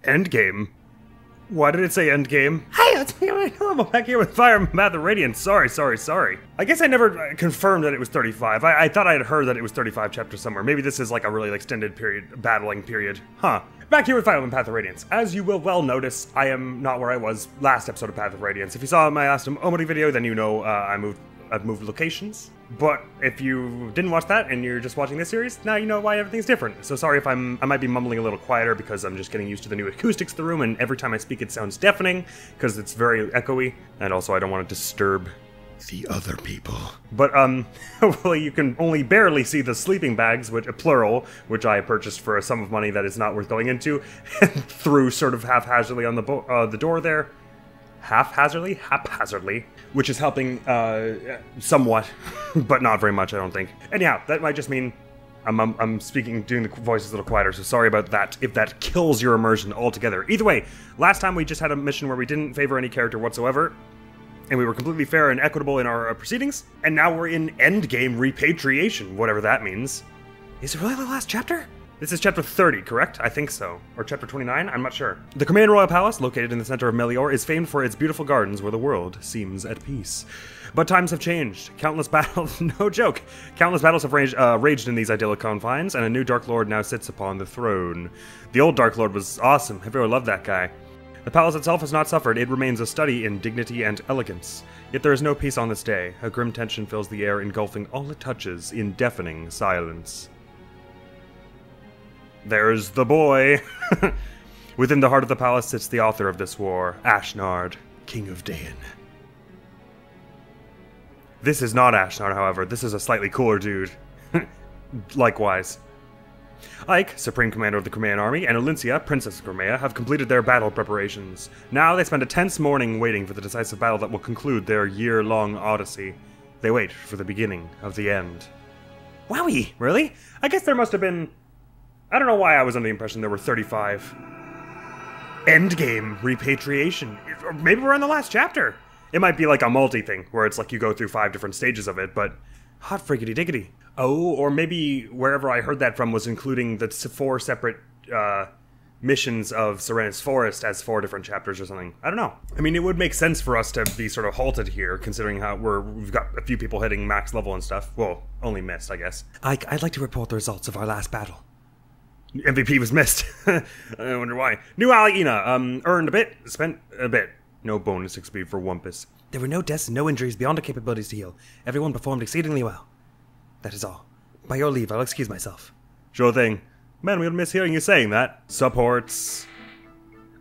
Endgame? Why did it say Endgame? Hey, it's me, I'm back here with Fire Path of Radiance. Sorry. I guess I never confirmed that it was 35. I thought I had heard that it was 35 chapters somewhere. Maybe this is like a really extended period, battling period. Huh. Back here with Fire Path of Radiance. As you will well notice, I am not where I was last episode of Path of Radiance. If you saw my last Omori video, then you know I've moved locations. But if you didn't watch that and you're just watching this series, now you know why everything's different. So sorry if I might be mumbling a little quieter because I'm just getting used to the new acoustics of the room, and every time I speak it sounds deafening because it's very echoey, and also I don't want to disturb the other people. But hopefully you can only barely see the sleeping bags, which plural, which I purchased for a sum of money that is not worth going into, and threw sort of haphazardly on the door there. Haphazardly, which is helping somewhat, but not very much, I don't think. Anyhow, that might just mean I'm doing the voices a little quieter, so sorry about that if that kills your immersion altogether. Either way, last time we just had a mission where we didn't favor any character whatsoever, and we were completely fair and equitable in our proceedings, and now we're in endgame repatriation, whatever that means. Is it really the last chapter? This is chapter 30, correct? I think so. Or chapter 29? I'm not sure. The Command Royal Palace, located in the center of Melior, is famed for its beautiful gardens where the world seems at peace. But times have changed. Countless battles, no joke, countless battles have raged in these idyllic confines, and a new Dark Lord now sits upon the throne. The old Dark Lord was awesome. Everyone loved that guy. The palace itself has not suffered. It remains a study in dignity and elegance. Yet there is no peace on this day. A grim tension fills the air, engulfing all it touches in deafening silence. There's the boy! Within the heart of the palace sits the author of this war, Ashnard, King of Daen. This is not Ashnard, however. This is a slightly cooler dude. Likewise. Ike, Supreme Commander of the Crimean Army, and Olincia, Princess of Crimea, have completed their battle preparations. Now they spend a tense morning waiting for the decisive battle that will conclude their year-long odyssey. They wait for the beginning of the end. Wowie! Really? I guess there must have been... I don't know why I was under the impression there were 35. Endgame repatriation. Or maybe we're in the last chapter. It might be like a multi-thing, where it's like you go through 5 different stages of it, but... hot friggity diggity. Oh, or maybe wherever I heard that from was including the 4 separate missions of Serenus Forest as 4 different chapters or something. I don't know. I mean, it would make sense for us to be sort of halted here, considering how we've got a few people hitting max level and stuff. Well, only missed, I guess. I'd like to report the results of our last battle. MVP was missed. I wonder why. New Alina, earned a bit, spent a bit. No bonus XP for Wumpus. There were no deaths and no injuries beyond our capabilities to heal. Everyone performed exceedingly well. That is all. By your leave, I'll excuse myself. Sure thing. Man, we'll miss hearing you saying that. Supports.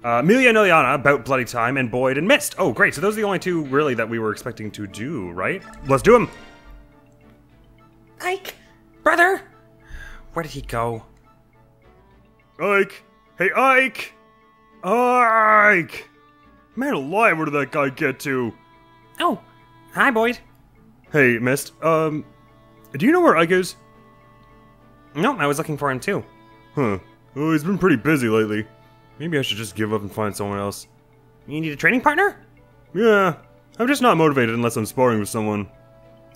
Amelia and Ileana, about bloody time, and Boyd and Mist. Oh, great. So those are the only 2, really, that we were expecting to do, right? Let's do them. Ike! Brother! Where did he go? Ike! Hey, Ike! Ike! Man alive, where did that guy get to? Oh, hi, Boyd. Hey, Mist. Do you know where Ike is? No, I was looking for him too. Huh. Oh, he's been pretty busy lately. Maybe I should just give up and find someone else. You need a training partner? Yeah, I'm just not motivated unless I'm sparring with someone.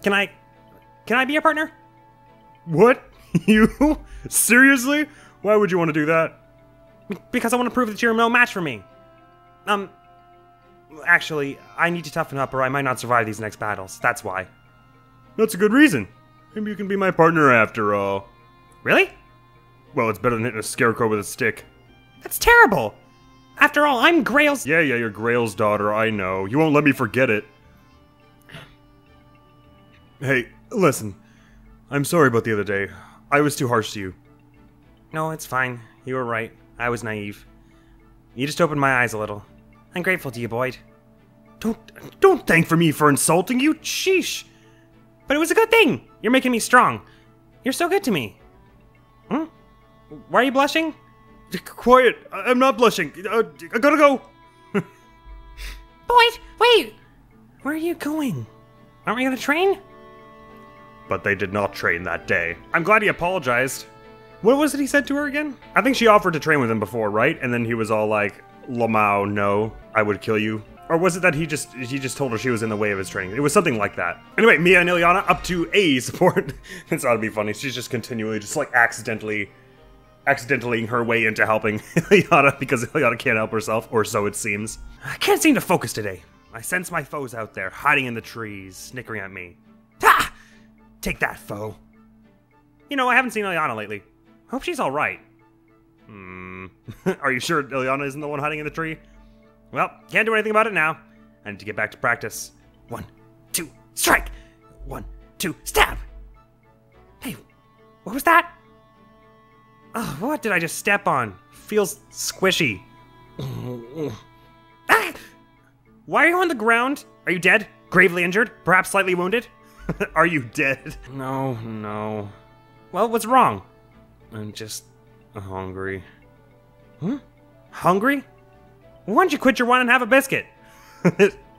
Can I be your partner? What? You? Seriously? Why would you want to do that? Because I want to prove that you're no match for me. Actually, I need to toughen up or I might not survive these next battles. That's why. That's a good reason. Maybe you can be my partner after all. Really? Well, it's better than hitting a scarecrow with a stick. That's terrible! After all, I'm Grail's— Yeah, you're Grail's daughter, I know. You won't let me forget it. Hey, listen. I'm sorry about the other day. I was too harsh to you. No, it's fine. You were right. I was naive. You just opened my eyes a little. I'm grateful to you, Boyd. Don't thank me for insulting you. Sheesh. But it was a good thing. You're making me strong. You're so good to me. Hmm? Why are you blushing? Quiet. I'm not blushing. I gotta go. Boyd, wait. Where are you going? Aren't we gonna train? But they did not train that day. I'm glad he apologized. What was it he said to her again? I think she offered to train with him before, right? And then he was all like, Lamau, no, I would kill you. Or was it that he just told her she was in the way of his training? It was something like that. Anyway, Mia and Ileana up to A support. This ought to be funny. She's just continually, just like accidentally accidentally her way into helping Ilyana because Ilyana can't help herself, or so it seems. I can't seem to focus today. I sense my foes out there, hiding in the trees, snickering at me. Ha! Take that, foe. You know, I haven't seen Ilyana lately. Hope she's alright. Are you sure Ilyana isn't the one hiding in the tree? Well, can't do anything about it now. I need to get back to practice. 1, 2, strike! 1, 2, stab! Hey, what was that? Oh, what did I just step on? Feels squishy. Ah! Why are you on the ground? Are you dead? Gravely injured? Perhaps slightly wounded? Are you dead? No. Well, what's wrong? I'm just hungry. Huh? Hungry? Why don't you quit your wine and have a biscuit?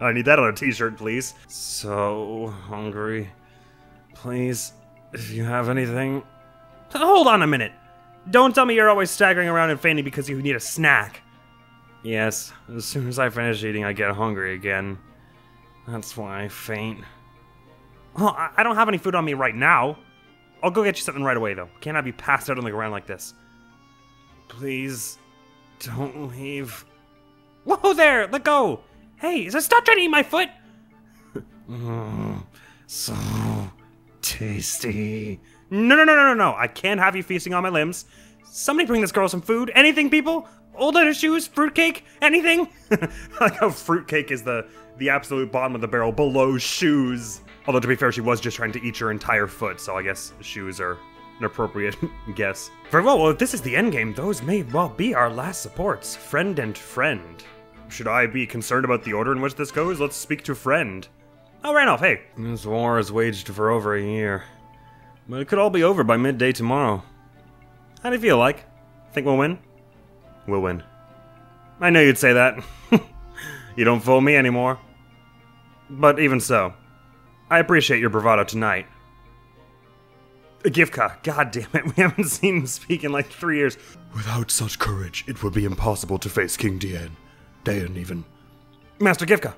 I need that on a t-shirt, please. So hungry. Please, if you have anything... Hold on a minute. Don't tell me you're always staggering around and fainting because you need a snack. Yes, as soon as I finish eating, I get hungry again. That's why I faint. Well, I don't have any food on me right now. I'll go get you something right away, though. Can't I be passed out on the ground like this? Please, don't leave. Whoa there! Let go! Hey, stop trying to eat my foot! So tasty. No. I can't have you feasting on my limbs. Somebody bring this girl some food. Anything, people? Old leather shoes? Fruitcake? Anything? I like how fruitcake is the absolute bottom of the barrel below shoes. Although, to be fair, she was just trying to eat your entire foot, so I guess shoes are an appropriate guess. Very well, if this is the endgame, those may well be our last supports. Friend and friend. Should I be concerned about the order in which this goes? Let's speak to friend. Oh, Randolph, hey. This war has waged for over a year. But it could all be over by midday tomorrow. How do you feel like? Think we'll win? We'll win. I knew you'd say that. You don't fool me anymore. But even so, I appreciate your bravado tonight. Gifka, god damn it, we haven't seen him speak in like 3 years. Without such courage, it would be impossible to face King Daeon even. Master Gifka,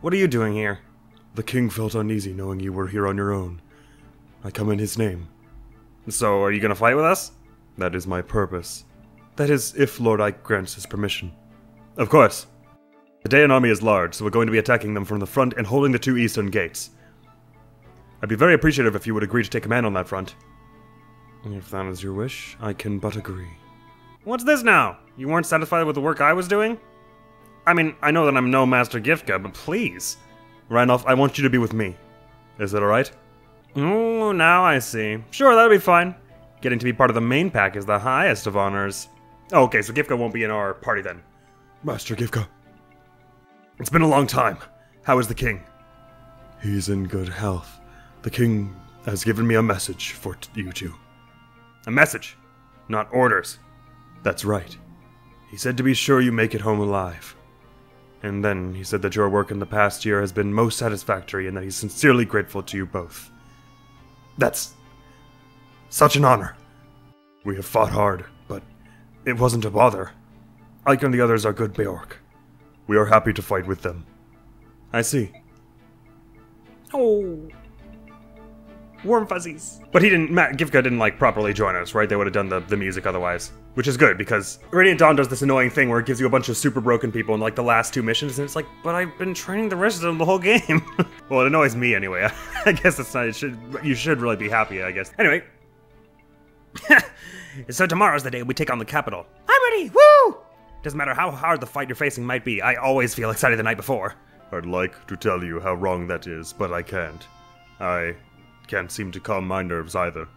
what are you doing here? The king felt uneasy knowing you were here on your own. I come in his name. So, are you gonna fight with us? That is my purpose. That is, if Lord Ike grants his permission. Of course. The Daeon army is large, so we're going to be attacking them from the front and holding the 2 eastern gates. I'd be very appreciative if you would agree to take command on that front. If that is your wish, I can but agree. What's this now? You weren't satisfied with the work I was doing? I mean, I know that I'm no Master Gifka, but please. Randolph, I want you to be with me. Is that alright? Oh, now I see. Sure, that'll be fine. Getting to be part of the main pack is the highest of honors. Oh, okay, so Gifka won't be in our party then. Master Gifka. It's been a long time. How is the king? He's in good health. The king has given me a message for you two. A message? Not orders. That's right. He said to be sure you make it home alive. And then he said that your work in the past year has been most satisfactory and that he's sincerely grateful to you both. That's such an honor. We have fought hard, but it wasn't a bother. Ike and the others are good Beork. We are happy to fight with them. I see. Oh. Warm fuzzies. But Gifka didn't like properly join us, right? They would have done the music otherwise. Which is good, because Radiant Dawn does this annoying thing where it gives you a bunch of super broken people in like the last 2 missions, and it's like, but I've been training the rest of them the whole game. Well, it annoys me anyway. I guess it's not, you should really be happy, I guess. Anyway. So tomorrow's the day we take on the capital. I'm ready, woo! Doesn't matter how hard the fight you're facing might be, I always feel excited the night before. I'd like to tell you how wrong that is, but I can't. I can't seem to calm my nerves either.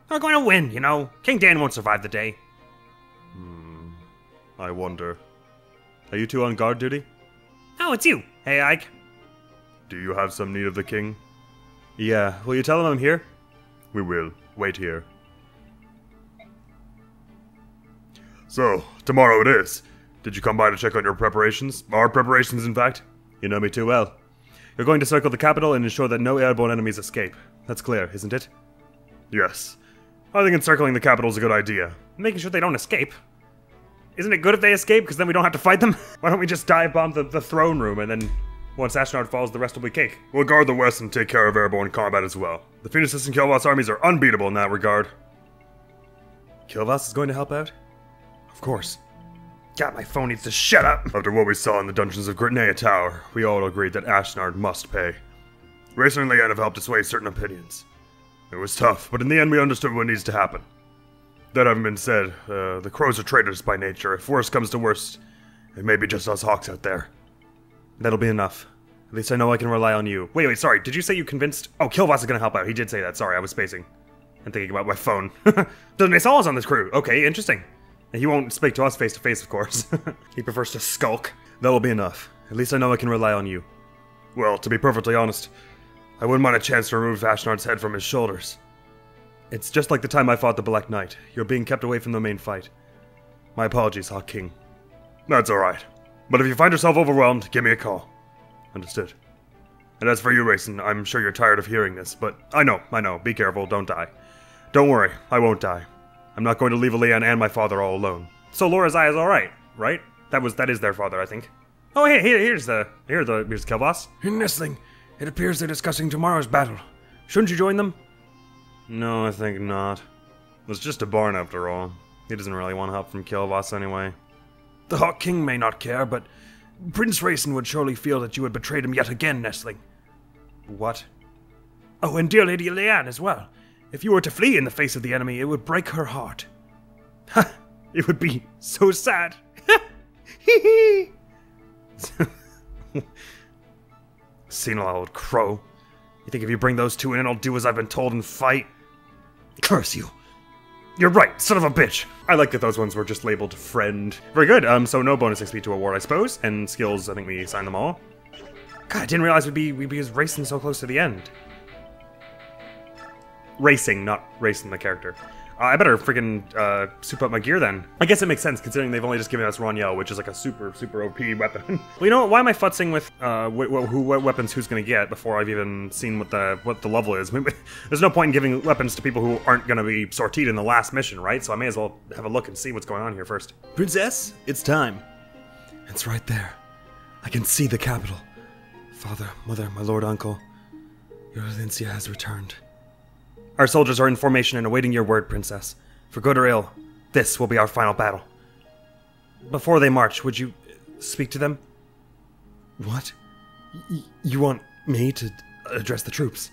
We're going to win, you know. King Dan won't survive the day. I wonder. Are you two on guard duty? Oh, it's you. Hey, Ike. Do you have some need of the king? Yeah. Will you tell him I'm here? We will. Wait here. So, tomorrow it is. Did you come by to check on your preparations? Our preparations, in fact? You know me too well. You're going to circle the capital and ensure that no airborne enemies escape. That's clear, isn't it? Yes. I think encircling the capital is a good idea. Making sure they don't escape. Isn't it good if they escape, because then we don't have to fight them? Why don't we just dive bomb the throne room, and then once Astronaut falls, the rest will be cake? We'll guard the west and take care of airborne combat as well. The Phoenix's and Kilowatts armies are unbeatable in that regard. Kilvas is going to help out? Of course. God, my phone needs to shut up! After what we saw in the dungeons of Gritnea Tower, we all agreed that Ashnard must pay. Racing and Leanne have helped sway certain opinions. It was tough, but in the end we understood what needs to happen. That having been said, the crows are traitors by nature. If worst comes to worst, it may be just us hawks out there. That'll be enough. At least I know I can rely on you. Wait, sorry, did you say you convinced... Oh, Kilvas is gonna help out. He did say that. Sorry, I was spacing. And thinking about my phone. Nesala's on this crew. Okay, interesting. He won't speak to us face to face, of course. He prefers to skulk. That will be enough. At least I know I can rely on you. Well, to be perfectly honest, I wouldn't mind a chance to remove Ashnard's head from his shoulders. It's just like the time I fought the Black Knight. You're being kept away from the main fight. My apologies, Hawk King. That's alright. But if you find yourself overwhelmed, give me a call. Understood. And as for you, Racing, I'm sure you're tired of hearing this, but I know. Be careful, don't die. Don't worry, I won't die. I'm not going to leave Leanne and my father all alone. So Laura's eye is alright, right? That is their father, I think. Oh, hey, here's Kilvas. Nestling, it appears they're discussing tomorrow's battle. Shouldn't you join them? No, I think not. It's just a barn after all. He doesn't really want help from Kilvas anyway. The Hawk King may not care, but Prince Racing would surely feel that you had betrayed him yet again, Nestling. What? Oh, and dear Lady Leanne as well. If you were to flee in the face of the enemy, it would break her heart. Ha! It would be so sad. Hee hee! Senile old crow. You think if you bring those two in, I'll do as I've been told and fight? Curse you. You're right, son of a bitch. I like that those ones were just labeled friend. Very good. So no bonus XP to award, I suppose. And skills, I think we signed them all. God, I didn't realize we'd be racing so close to the end. Racing, not racing the character. I better freaking soup up my gear then. I guess it makes sense considering they've only just given us Roniel, which is like a super OP weapon. Well, you know what? Why am I futzing with what weapons who's gonna get before I've even seen what the level is? There's no point in giving weapons to people who aren't gonna be sortied in the last mission, right? So I may as well have a look and see what's going on here first. Princess, it's time. It's right there. I can see the capital. Father, mother, my lord uncle, your Alincia has returned. Our soldiers are in formation and awaiting your word, Princess. For good or ill, this will be our final battle. Before they march, would you speak to them? What? You want me to address the troops?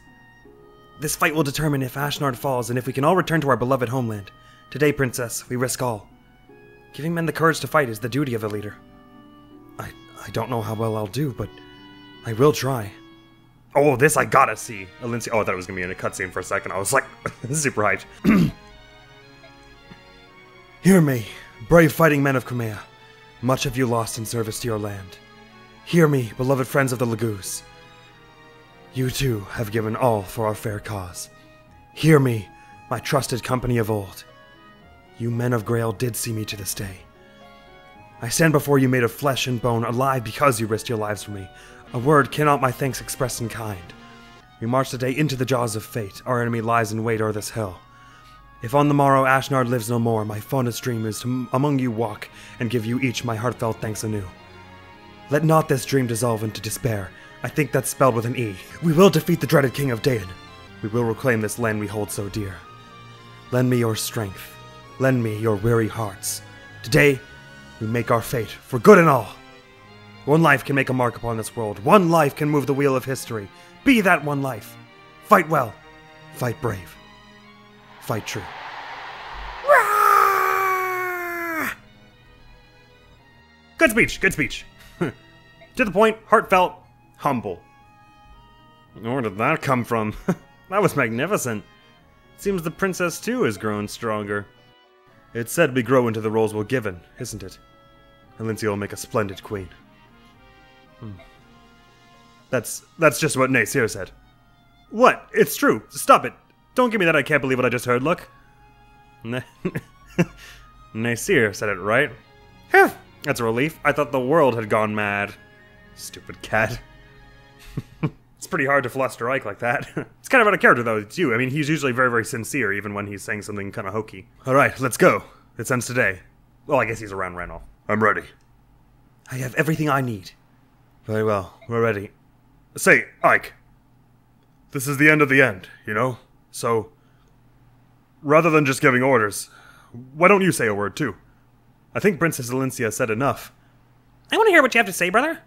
This fight will determine if Ashnard falls and if we can all return to our beloved homeland. Today, Princess, we risk all. Giving men the courage to fight is the duty of a leader. I don't know how well I'll do, but I will try. Oh, this I gotta see. Alincia. Oh, I thought it was gonna be in a cutscene for a second. I was like, super hyped. Hear me, brave fighting men of Crimea. Much have you lost in service to your land. Hear me, beloved friends of the Lagoos. You too have given all for our fair cause. Hear me, my trusted company of old. You men of Grail did see me to this day. I stand before you made of flesh and bone, alive because you risked your lives for me. A word cannot my thanks express in kind. We march today into the jaws of fate. Our enemy lies in wait o'er this hill. If on the morrow Ashnard lives no more, my fondest dream is to among you walk and give you each my heartfelt thanks anew. Let not this dream dissolve into despair. I think that's spelled with an E. We will defeat the dreaded King of Daen. We will reclaim this land we hold so dear. Lend me your strength. Lend me your weary hearts. Today, we make our fate, for good and all. One life can make a mark upon this world. One life can move the wheel of history. Be that one life. Fight well. Fight brave. Fight true. Good speech, good speech. To the point, heartfelt, humble. Where did that come from? That was magnificent. Seems the princess too has grown stronger. It's said we grow into the roles we're given, isn't it? Alincia will make a splendid queen. That's just what Naysir said. What? It's true. Stop it. Don't give me that I can't believe what I just heard, look. Naysir said it right. That's a relief. I thought the world had gone mad. Stupid cat. It's pretty hard to fluster Ike like that. It's kind of out of character, though. It's you. I mean, he's usually very, very sincere, even when he's saying something kind of hokey. Alright, let's go. It ends today. Well, I guess he's around Randolph. I'm ready. I have everything I need. Very well. We're ready. Say, Ike. This is the end of the end, you know? So, rather than just giving orders, Why don't you say a word, too? I think Princess Valencia said enough. I want to hear what you have to say, brother.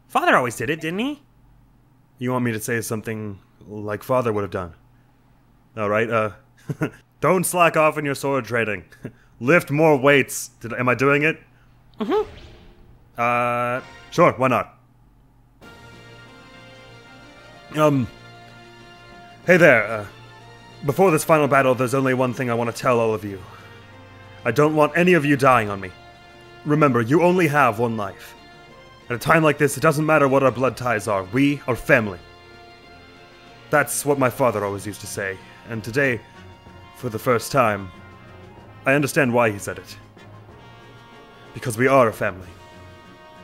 Father always did it, didn't he? You want me to say something like Father would have done? Alright, don't slack off in your sword training. Lift more weights. Am I doing it? Mm-hmm. Sure, why not? Hey there, before this final battle, there's only one thing I want to tell all of you. I don't want any of you dying on me. Remember, you only have one life. At a time like this, it doesn't matter what our blood ties are. We are family. That's what my father always used to say, and today, for the first time, I understand why he said it. Because we are a family.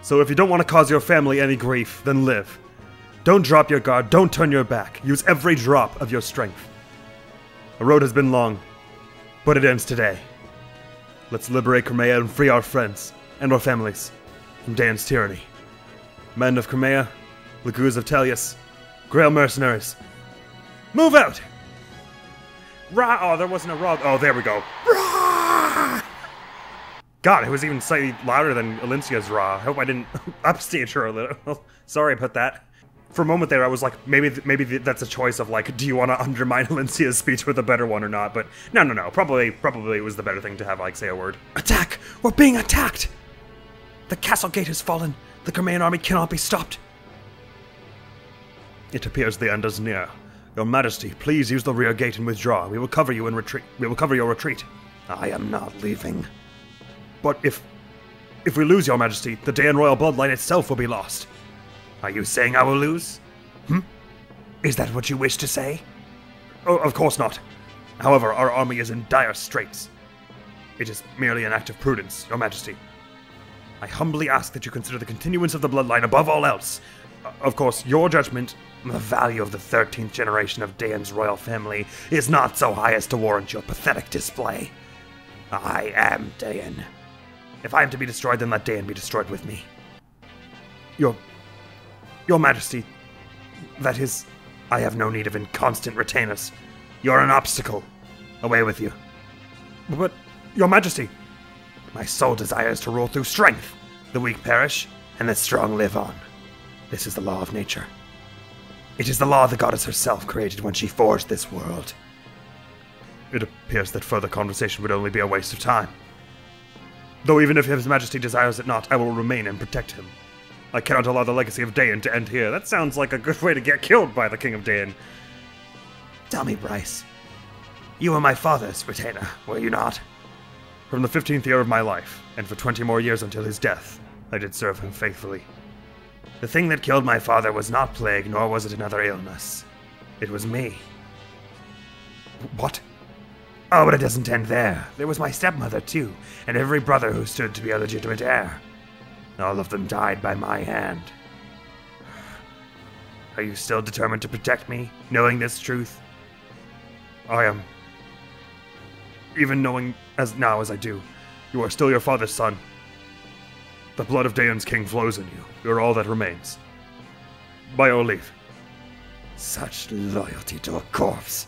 So if you don't want to cause your family any grief, then live. Don't drop your guard, don't turn your back. Use every drop of your strength. The road has been long, but it ends today. Let's liberate Crimea and free our friends and our families from Dane's tyranny. Men of Crimea, Laguz of Tellius, Grail mercenaries, move out! Rah! Oh, there wasn't a rah. Oh, there we go. Rah! God, it was even slightly louder than Alencia's rah. I hope I didn't upstage her a little. Sorry about that. For a moment there, I was like, maybe that's a choice of like, do you want to undermine Alencia's speech with a better one or not? But no. Probably it was the better thing to have like say a word. Attack! We're being attacked! The castle gate has fallen. The Crimean army cannot be stopped. It appears the end is near. Your Majesty, please use the rear gate and withdraw. We will cover you in retreat. We will cover your retreat. I am not leaving. But if we lose, Your Majesty, the Dayan royal bloodline itself will be lost. Are you saying I will lose? Is that what you wish to say? Oh, of course not. However, our army is in dire straits. It is merely an act of prudence, Your Majesty. I humbly ask that you consider the continuance of the bloodline above all else. Of course, your judgment, the value of the 13th generation of Dayan's royal family, is not so high as to warrant your pathetic display. I am Dayan. If I am to be destroyed, then let Dayan be destroyed with me. Your Majesty, that is, I have no need of inconstant retainers. You're an obstacle. Away with you. But, Your Majesty, my sole desire is to rule through strength. The weak perish, and the strong live on. This is the law of nature. It is the law the goddess herself created when she forged this world. It appears that further conversation would only be a waste of time. Though even if His Majesty desires it not, I will remain and protect him. I cannot allow the legacy of Dayan to end here. That sounds like a good way to get killed by the King of Dayan. Tell me, Bryce. You were my father's retainer, were you not? From the 15th year of my life, and for 20 more years until his death, I did serve him faithfully. The thing that killed my father was not plague, nor was it another illness. It was me. What? Oh, but it doesn't end there. There was my stepmother, too, and every brother who stood to be a legitimate heir. All of them died by my hand. Are you still determined to protect me, knowing this truth? I am. Even knowing as I do, you are still your father's son. The blood of Dayan's king flows in you. You're all that remains. By your leave. Such loyalty to a corpse.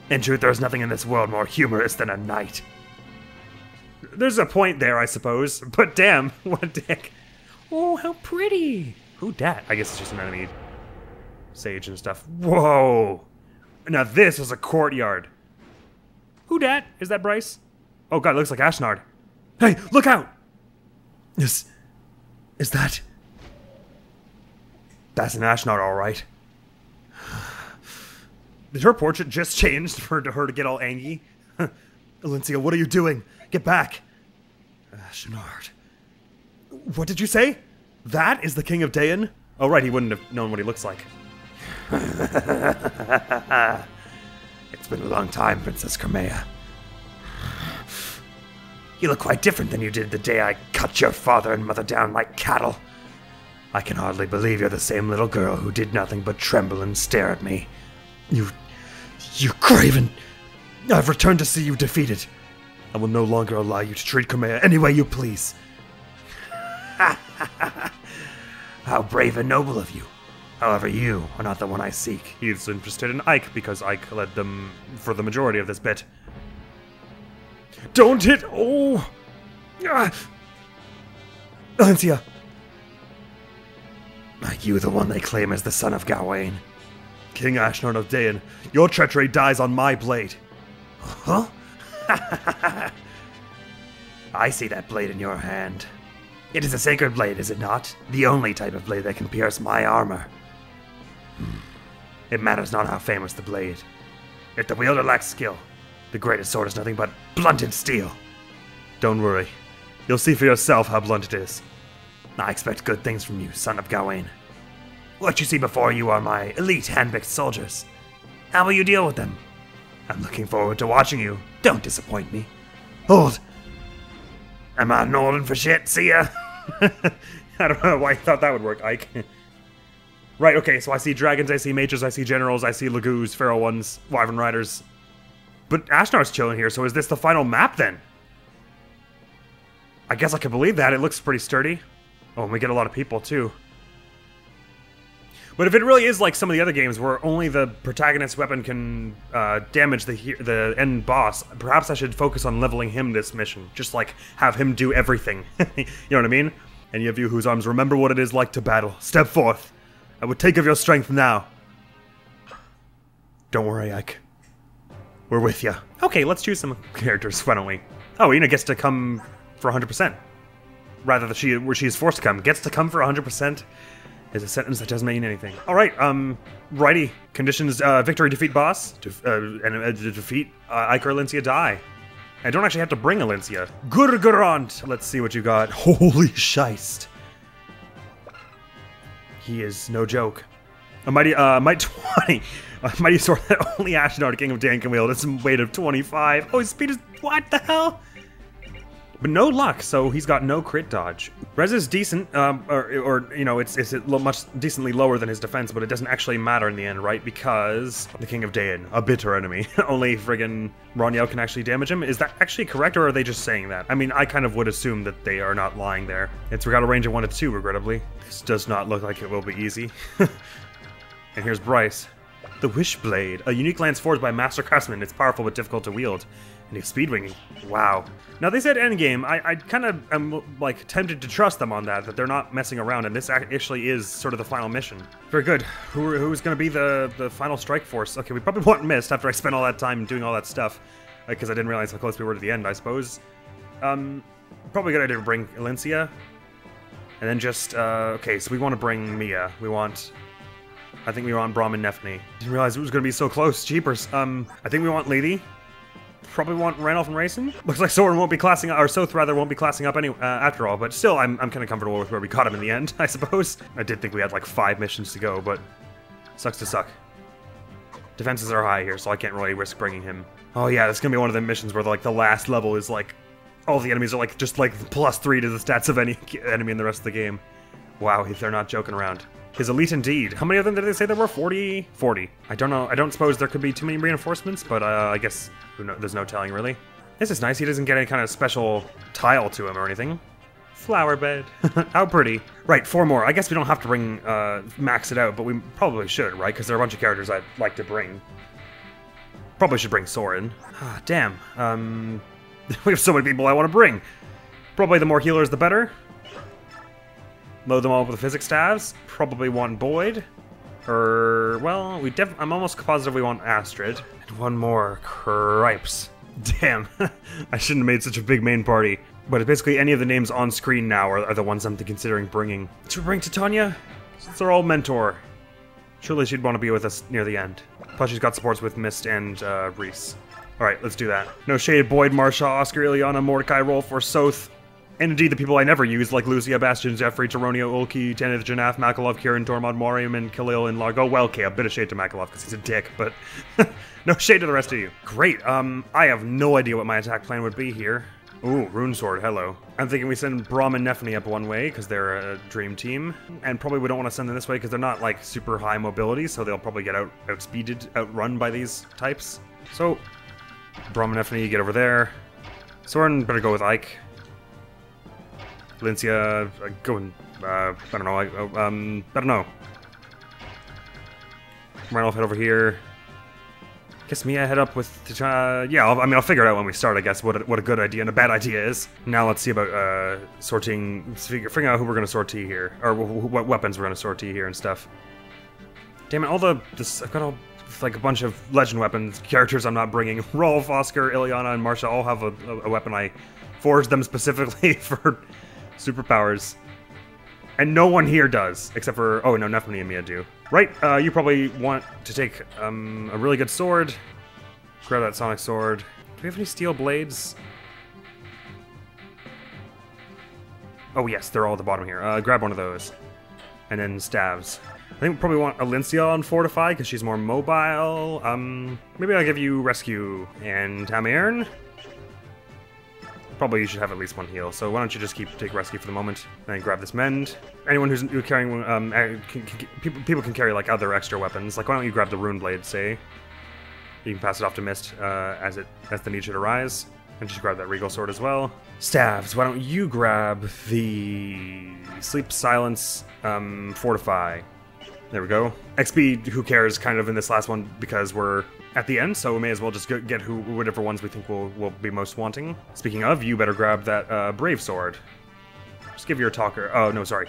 In truth, there is nothing in this world more humorous than a knight. There's a point there, I suppose. But damn, what a dick. Oh, how pretty. Who dat? I guess it's just an enemy sage and stuff. Whoa. Now this is a courtyard. Who dat? Is that Bryce? Oh god, it looks like Ashnard. Hey, look out! Is that... That's an Ashnard, alright. Did her portrait just change for her to get all angry? Alencia, what are you doing? Get back! Ashnard. What did you say? That is the King of Dayan? Oh right, he wouldn't have known what he looks like. It's been a long time, Princess Crimea. You look quite different than you did the day I cut your father and mother down like cattle. I can hardly believe you're the same little girl who did nothing but tremble and stare at me. You craven! I've returned to see you defeated. I will no longer allow you to treat Crimea any way you please. How brave and noble of you. However, you are not the one I seek. He's interested in Ike because Ike led them for the majority of this bit. Don't hit! Oh! Ah. Valencia! Are you the one they claim as the son of Gawain? King Ashnard of Dain, your treachery dies on my blade. Huh? I see that blade in your hand. It is a sacred blade, is it not? The only type of blade that can pierce my armor. It matters not how famous the blade. If the wielder lacks skill, the greatest sword is nothing but blunted steel. Don't worry. You'll see for yourself how blunt it is. I expect good things from you, son of Gawain. What you see before you are my elite hand-picked soldiers. How will you deal with them? I'm looking forward to watching you. Don't disappoint me. Hold! I'm on Northern for shit, see ya! I don't know why you thought that would work, Ike. Right, okay, so I see dragons, I see mages, I see generals, I see Lagoos, Pharaoh ones, Wyvern Riders. But Ashnar's chilling here, so is this the final map then? I guess I can believe that, it looks pretty sturdy. Oh, and we get a lot of people too. But if it really is like some of the other games where only the protagonist's weapon can damage the end boss, perhaps I should focus on leveling him this mission. Just like have him do everything. You know what I mean? Any of you whose arms remember what it is like to battle, step forth. I would take of your strength now. Don't worry, Ike. We're with you. Okay, let's choose some characters, why don't we? Oh, Ina gets to come for 100%. Rather than where she is forced to come. Gets to come for 100%. Is a sentence that doesn't mean anything. Alright, righty. Conditions, victory, defeat boss. And defeat Ike or Alencia die. I don't actually have to bring Alencia. Gurgurant! Let's see what you got. Holy shite. He is no joke. A mighty 20. A mighty sword that only Ashnard, King of Dain, can wield. It's a weight of 25. Oh, his speed is... What the hell? But no luck, so he's got no crit dodge. Res is decent, or you know, it's much decently lower than his defense, but it doesn't actually matter in the end, right? Because the King of Dain, a bitter enemy, only friggin' Roniel can actually damage him. Is that actually correct, or are they just saying that? I mean, I kind of would assume that they are not lying there. It's got a range of 1 to 2, regrettably. This does not look like it will be easy. And here's Bryce. The Wishblade, a unique lance forged by a master craftsman. It's powerful but difficult to wield. And he's speedwinging. Wow. Now they said endgame. I kind of am like tempted to trust them on that they're not messing around, and this actually is sort of the final mission. Very good. Who's going to be the final strike force? Okay, we probably want Mist after I spent all that time doing all that stuff, because I didn't realize how close we were to the end, I suppose. Probably a good idea to bring Alencia, and then just okay. So we want to bring Mia. I think we want Brahm and Nefni. Didn't realize it was going to be so close. Jeepers. I think we want Lady. Probably want Randolph and Racing. Looks like Soren won't be classing up, or Soth rather won't be classing up after all, but still, I'm kind of comfortable with where we caught him in the end, I suppose. I did think we had like 5 missions to go, but sucks to suck. Defenses are high here, so I can't really risk bringing him. Oh yeah, this is gonna be one of the missions where like the last level is like, all the enemies are like just like +3 to the stats of any enemy in the rest of the game. Wow, they're not joking around. His elite indeed. How many of them did they say there were? 40? 40. I don't know. I don't suppose there could be too many reinforcements, but I guess there's no telling, really. This is nice. He doesn't get any kind of special tile to him or anything. Flower bed. How pretty. Right, 4 more. I guess we don't have to bring, max it out, but we probably should, right? Because there are a bunch of characters I'd like to bring. Probably should bring Soren. Ah, damn. We have so many people I want to bring. Probably the more healers, the better. Load them all with the physics staves. Probably want Boyd. Or, well, I'm almost positive we want Astrid. And 1 more. Cripes. Damn. I shouldn't have made such a big main party. But basically any of the names on screen now are the ones I'm considering bringing. Should we bring Titania? Since they're all mentor. Surely she'd want to be with us near the end. Plus she's got supports with Mist and Reese. Alright, let's do that. No shade, Boyd, Marsha, Oscar, Ileana, Mordecai, Rolf, or Soth. And indeed the people I never use, like Lucia, Bastion, Jeffrey, Taronio, Ulki, Tanith, Janaf, Makalov, Kieran, Tormod, Morium, and Khalil, and Largo. Well, okay, a bit of shade to Makalov because he's a dick, but no shade to the rest of you. Great, I have no idea what my attack plan would be here. Ooh, Rune Sword, hello. I'm thinking we send Brahm and Nefni up one way, because they're a dream team. And probably we don't want to send them this way, because they're not, like, super high mobility, so they'll probably get outrun by these types. So, Brahm and Nefni, get over there. Soren, better go with Ike. Valencia, go and, I don't know, I don't know. Randolph, head over here. Guess me, I head up with, yeah, I'll figure it out when we start, I guess, what a good idea and a bad idea is. Now let's see about, figuring out who we're gonna sortie here, or what weapons we're gonna sortie here and stuff. Damn it, I've got all, like, a bunch of legend weapons, characters I'm not bringing. Rolf, Oscar, Ileana, and Marsha all have a weapon I forged them specifically for superpowers. And no one here does, except for, oh no, Nephany and Mia do. Right, you probably want to take a really good sword. Grab that sonic sword. Do we have any steel blades? Oh yes, they're all at the bottom here. Grab one of those. And then staves. I think we probably want Alincia on Fortify, because she's more mobile. Maybe I'll give you Rescue and Tamiern. Probably you should have at least one heal, so why don't you just take Rescue for the moment, and grab this Mend. Anyone who's carrying, people can carry, like, other extra weapons. Like, why don't you grab the Rune Blade, say? You can pass it off to Mist as the need should arise. And just grab that Regal Sword as well. Staves, why don't you grab the Sleep, Silence, Fortify. There we go. XP, who cares, kind of in this last one, because we're at the end, so we may as well just get whatever ones we think will be most wanting. Speaking of, you better grab that Brave Sword. Just give your Talker, oh no, sorry.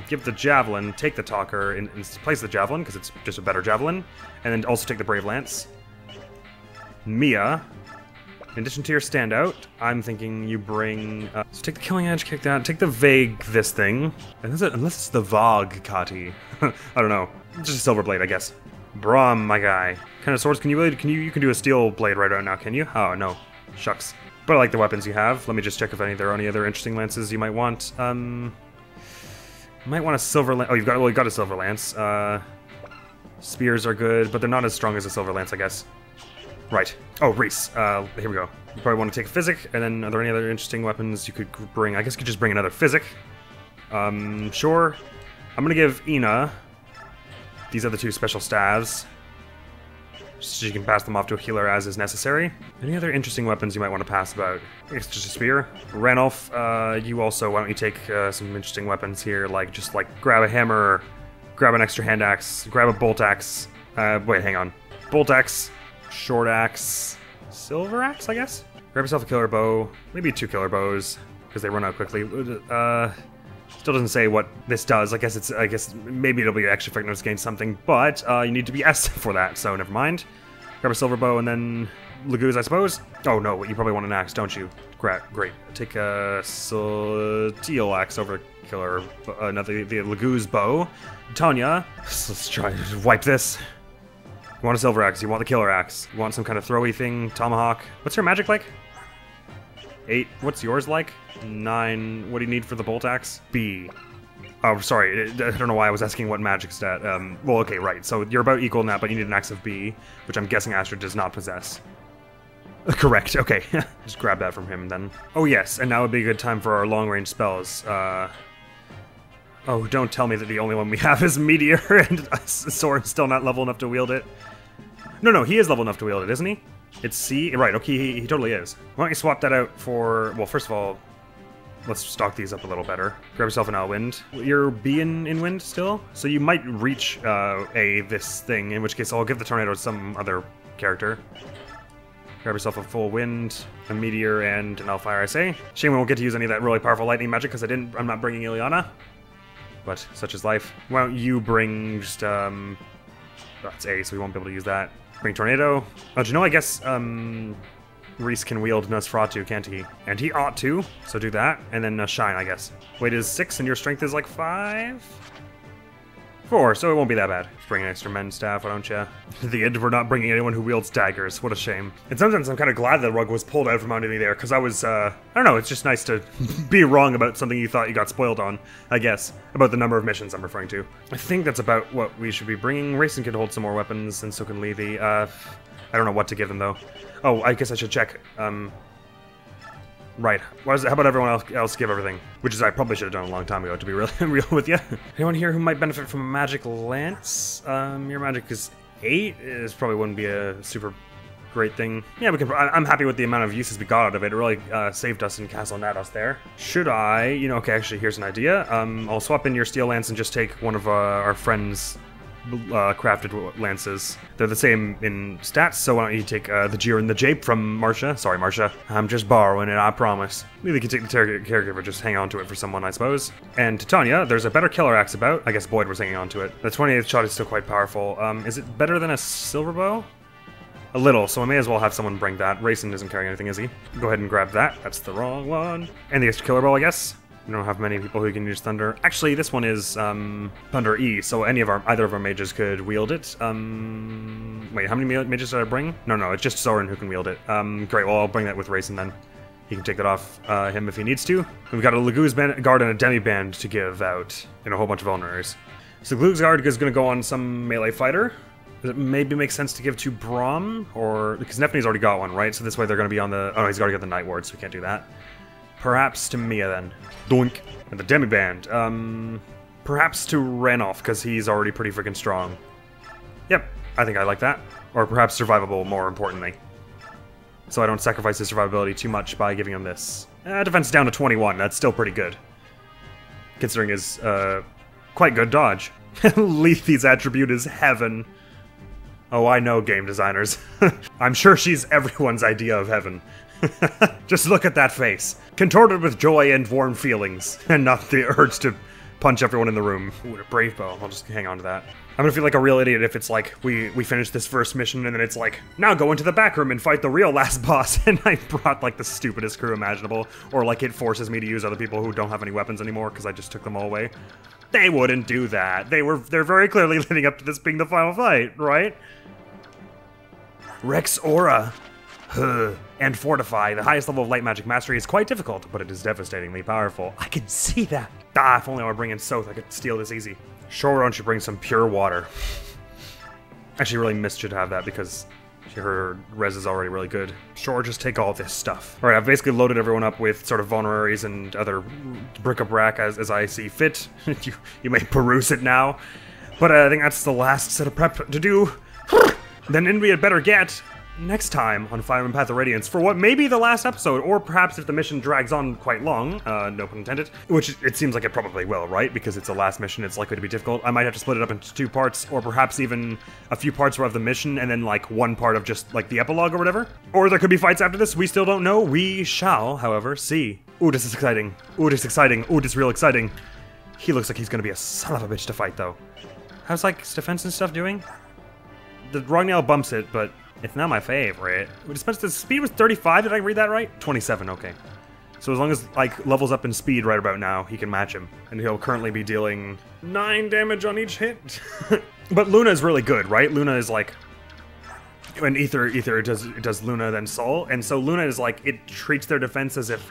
Give the Javelin, take the Talker, in place of the Javelin, because it's just a better Javelin. And then also take the Brave Lance. Mia, in addition to your standout, I'm thinking you bring... so take the Killing Edge, kick that, take the Vague this thing. Unless it's the Vogue Kati. I don't know. Just a Silver Blade, I guess. Braum, my guy. What kind of swords can you really... You can do a Steel Blade right now, can you? Oh, no. Shucks. But I like the there have. Let me just check if there are any other interesting lances you might want. You might want a Silver Lance. Oh, you've got a Silver Lance. Spears are good, but they're not as strong as a Silver Lance, I guess. Right. Oh, Reese. Here we go. You probably want to take Physic, and then are there any other interesting weapons you could bring? I guess you could just bring another Physic. Sure. I'm gonna give Ina these other two special staves, so you can pass them off to a healer as is necessary. Any other interesting weapons you might want to pass about? I guess just a spear. Ranulf, you also, why don't you take some interesting weapons here, like just grab a hammer, grab an extra hand axe, grab a bolt axe. Wait, hang on. Bolt axe. Short axe, silver axe, I guess? Grab yourself a killer bow, maybe 2 killer bows, because they run out quickly. Still doesn't say what this does. I guess maybe it'll be extra effectiveness against something, but you need to be S for that, so never mind. Grab a silver bow and then Laguz, I suppose? Oh no, you probably want an axe, don't you? Great. Take a steel axe over killer, the Laguz bow. Tanya, let's try to wipe this. You want a silver axe, you want the killer axe, you want some kind of throwy thing, tomahawk. What's her magic like? 8. What's yours like? 9. What do you need for the bolt axe? B. Oh, sorry, I don't know why I was asking what magic stat. Well, okay, right, so you're about equal in that, but you need an axe of B, which I'm guessing Astrid does not possess. Correct, okay. Just grab that from him then. Oh yes, and now would be a good time for our long-range spells. Oh, don't tell me that the only one we have is Meteor and Soren's still not level enough to wield it. No, he is level enough to wield it, isn't he? It's C? Right, okay, he totally is. Why don't you swap that out for... Well, first of all, let's stock these up a little better. Grab yourself an Wind. You're B in Wind still? So you might reach this thing, in which case I'll give the Tornado to some other character. Grab yourself a full Wind, a Meteor, and an Hellfire, I say. Shame we won't get to use any of that really powerful lightning magic, because I'm not bringing Ileana. But such is life. Why don't you bring just, that's A, so we won't be able to use that. Bring Tornado. Oh, do you know, I guess, Reese can wield Nosferatu, can't he? And he ought to, so do that. And then Shine, I guess. Weight is 6, and your strength is like 5? 4, so it won't be that bad. Just bring an extra Mend staff, why don't you? The end, we're not bringing anyone who wields daggers. What a shame. In some sense, I'm kind of glad the rug was pulled out from under me there, because I was, I don't know, it's just nice to be wrong about something you thought you got spoiled on, I guess. About the number of missions I'm referring to. I think that's about what we should be bringing. Racing can hold some more weapons, and so can Levy. I don't know what to give them, though. Oh, I guess I should check, Right. How about everyone else give everything? Which is I probably should have done a long time ago, to be really real with you. Anyone here who might benefit from a magic lance? Your magic is 8. It probably wouldn't be a super great thing. Yeah, we can. I'm happy with the amount of uses we got out of it. It really saved us in Castle Nados there. Should I? Okay, actually, here's an idea. I'll swap in your steel lance and just take one of our friends' crafted lances. They're the same in stats, so why don't you take the Jeer and the Jape from Marcia? Sorry, Marcia. I'm just borrowing it, I promise. Maybe you can take the caregiver, just hang on to it for someone, I suppose. And Titania, there's a better killer axe about. I guess Boyd was hanging on to it. The 28th shot is still quite powerful. Is it better than a silver bow? A little, so I may as well have someone bring that. Rayson isn't carrying anything, is he? Go ahead and grab that. That's the wrong one. And the extra killer bow, I guess. We don't have many people who can use thunder. Actually, this one is thunder E, so either of our mages could wield it. Wait, how many mages did I bring? No, it's just Soren who can wield it. Great. Well, I'll bring that with Rayson then. He can take that off him if he needs to. We've got a Laguz guard and a demi band to give out, and a whole bunch of vulneraries. So Laguz guard is going to go on some melee fighter. Does it maybe make sense to give to Braum? Or because Nephine's already got one, right? So this way they're going to be on the... Oh, he's already got the Night Ward, so we can't do that. Perhaps to Mia then. Doink. And the Demiband. Perhaps to Ranulf, because he's already pretty freaking strong. Yep, I think I like that. Or perhaps survivable, more importantly. So I don't sacrifice his survivability too much by giving him this. Defense down to 21, that's still pretty good. Considering his, quite good dodge. Lethe's attribute is heaven. Oh, I know, game designers. I'm sure she's everyone's idea of heaven. Just look at that face. Contorted with joy and warm feelings, and not the urge to punch everyone in the room. Ooh, a brave bow. I'll just hang on to that. I'm gonna feel like a real idiot if it's like, we finish this first mission, and then it's like, now go into the back room and fight the real last boss, and I brought like the stupidest crew imaginable, or like it forces me to use other people who don't have any weapons anymore, because I just took them all away. They wouldn't do that. They're very clearly leading up to this being the final fight, right? Rex Aura. And Fortify, the highest level of light magic mastery, is quite difficult, but it is devastatingly powerful. I can see that. Ah, if only I were bringing Soth, I could steal this easy. Sure, why don't you bring some pure water? Actually, really missed should have that because her res is already really good. Sure, just take all this stuff. All right, I've basically loaded everyone up with sort of vulneraries and other bric-a-brac as I see fit. you may peruse it now. But I think that's the last set of prep to do. Then in we had better get next time on Fire Emblem Path of Radiance for what may be the last episode, or perhaps if the mission drags on quite long, no pun intended, which it seems like it probably will, right? Because it's a last mission, it's likely to be difficult. I might have to split it up into 2 parts, or perhaps even a few parts of the mission, and then like one part of just like the epilogue or whatever. Or there could be fights after this, we still don't know. We shall, however, see. Ooh, this is exciting. Ooh, this is exciting. Ooh, this is real exciting. He looks like he's gonna be a son of a bitch to fight, though. How's like his defense and stuff doing? The Rognell bumps it, but it's not my favorite. The speed was 35, did I read that right? 27, okay. So as long as, like, levels up in speed right about now, he can match him. And he'll currently be dealing 9 damage on each hit. But Luna is really good, right? Luna is like... When Ether does Luna, then Sol. And so Luna is like, it treats their defense as if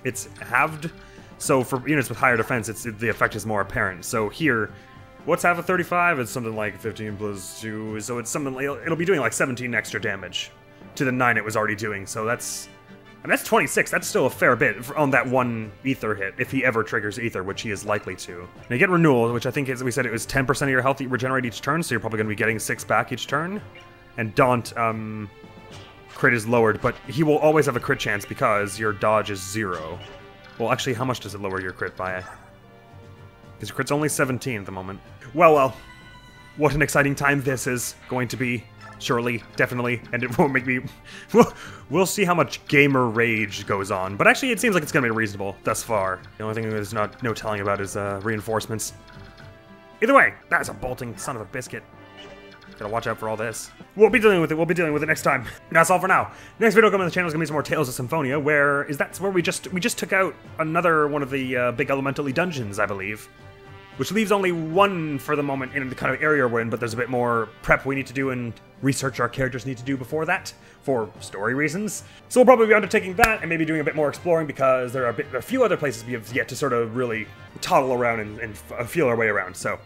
it's halved. So for units with higher defense, the effect is more apparent. So here... What's half of 35? It's something like 15 plus 2, so it's something like, it'll be doing like 17 extra damage to the 9 it was already doing, so that's... I mean, that's 26, that's still a fair bit on that one Ether hit, if he ever triggers Ether, which he is likely to. Now you get Renewal, which I think is, we said it was 10% of your health that you regenerate each turn, so you're probably going to be getting 6 back each turn. And Daunt, crit is lowered, but he will always have a crit chance because your dodge is 0. Well, actually, how much does it lower your crit by? Because your crit's only 17 at the moment. Well, what an exciting time this is going to be. Surely, definitely, and it won't make me... We'll see how much gamer rage goes on. But actually, it seems like it's going to be reasonable thus far. The only thing there's no telling about is reinforcements. Either way, that's a bolting son of a biscuit. Gotta watch out for all this. We'll be dealing with it next time. That's all for now. Next video coming on the channel is gonna be some more Tales of Symphonia, that's where we just took out another one of the big elementally dungeons, I believe. Which leaves only one for the moment in the kind of area we're in, but there's a bit more prep we need to do and research our characters need to do before that, for story reasons. So we'll probably be undertaking that and maybe doing a bit more exploring because there are a few other places we have yet to sort of really toddle around and feel our way around, so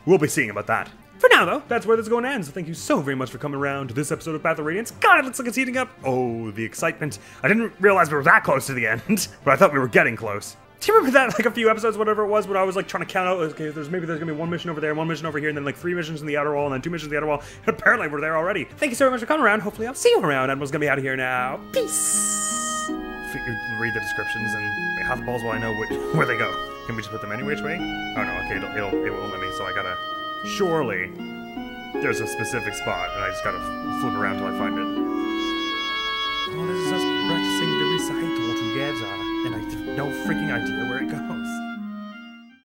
we'll be seeing about that. For now, though, that's where this is going to end, so thank you so very much for coming around to this episode of Path of Radiance. God, it looks like it's heating up. Oh, the excitement. I didn't realize we were that close to the end, but I thought we were getting close. Do you remember that, like, a few episodes, whatever it was, when I was, like, trying to count out, okay, there's gonna be one mission over there, one mission over here, and then, like, 3 missions in the outer wall, and then 2 missions in the outer wall, and apparently we're there already. Thank you so much for coming around. Hopefully I'll see you around. Admiral's gonna be out of here now. Peace! Read the descriptions, and wait, half the balls while I know where they go. Can we just put them any which way? Oh, no, okay, it won't let me, so I gotta... Surely there's a specific spot, and I just gotta flip around till I find it. Oh, this is us practicing the recital together, and I have no freaking idea where it goes.